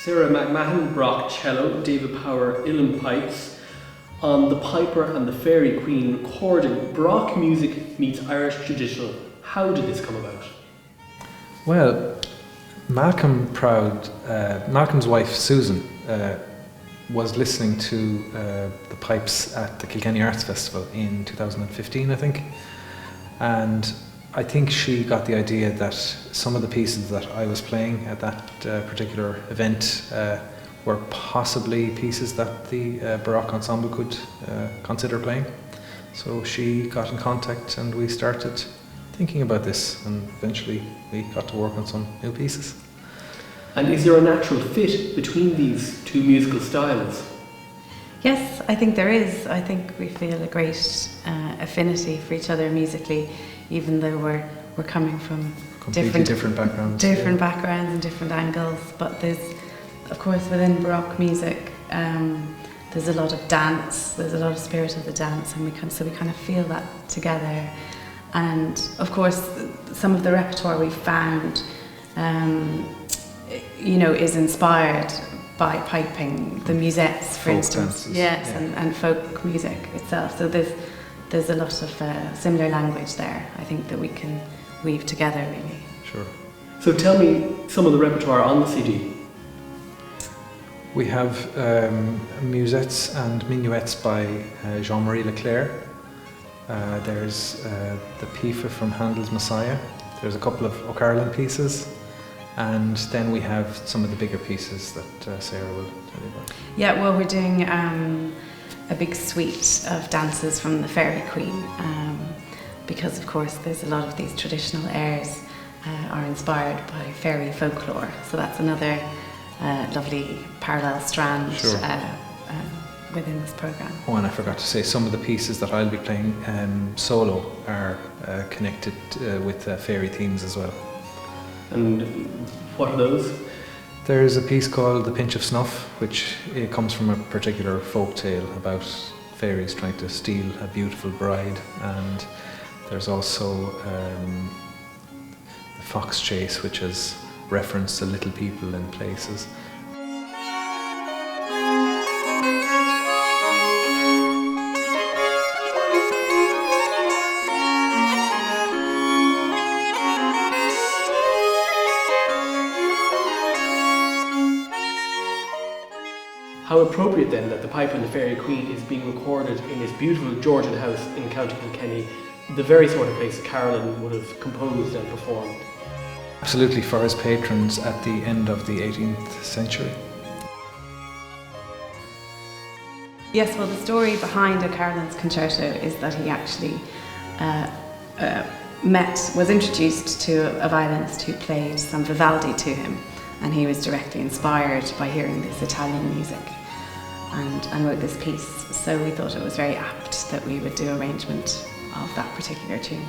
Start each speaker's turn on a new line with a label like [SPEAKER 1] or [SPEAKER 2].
[SPEAKER 1] Sarah McMahon, Baroque cello, David Power, uilleann pipes, on the Piper and the Fairy Queen recording Baroque music meets Irish traditional. How did this come about?
[SPEAKER 2] Well, Malcolm's wife Susan was listening to the pipes at the Kilkenny Arts Festival in 2015, I think, and I think she got the idea that some of the pieces that I was playing at that particular event were possibly pieces that the Baroque ensemble could consider playing. So she got in contact and we started thinking about this, and eventually we got to work on some new pieces.
[SPEAKER 1] And is there a natural fit between these two musical styles?
[SPEAKER 3] Yes, I think there is. I think we feel a great affinity for each other musically, even though we're coming from
[SPEAKER 2] different backgrounds.
[SPEAKER 3] Backgrounds and different angles. But there's, of course, within Baroque music, there's a lot of dance. There's a lot of spirit of the dance, and we kind of feel that together. And of course, some of the repertoire we found, is inspired by piping, the musettes, for instance.
[SPEAKER 2] Dances.
[SPEAKER 3] Yes,
[SPEAKER 2] yeah.
[SPEAKER 3] and folk music itself. So there's a lot of similar language there, I think, that we can weave together, really.
[SPEAKER 2] Sure.
[SPEAKER 1] So tell me some of the repertoire on the CD.
[SPEAKER 2] We have musettes and minuets by Jean-Marie Leclair. There's the Pifa from Handel's Messiah. There's a couple of Carolan pieces. And then we have some of the bigger pieces that Sarah will tell you about.
[SPEAKER 3] Yeah, well, we're doing a big suite of dances from the Fairy Queen, because of course there's a lot of these traditional airs are inspired by fairy folklore. So that's another lovely parallel strand within this programme.
[SPEAKER 2] Oh, and I forgot to say, some of the pieces that I'll be playing solo are connected with fairy themes as well.
[SPEAKER 1] And what are those?
[SPEAKER 2] There's a piece called The Pinch of Snuff, which comes from a particular folk tale about fairies trying to steal a beautiful bride, and there's also the Fox Chase, which is reference to little people in places.
[SPEAKER 1] How appropriate then that the Piper and the Fairy Queen is being recorded in this beautiful Georgian house in County Kilkenny, the very sort of place Carolan would have composed and performed.
[SPEAKER 2] Absolutely, for his patrons at the end of the 18th century.
[SPEAKER 3] Yes, well, the story behind Carolan's concerto is that he actually was introduced to a violinist who played some Vivaldi to him, and he was directly inspired by hearing this Italian music and wrote this piece. So we thought it was very apt that we would do arrangement of that particular tune.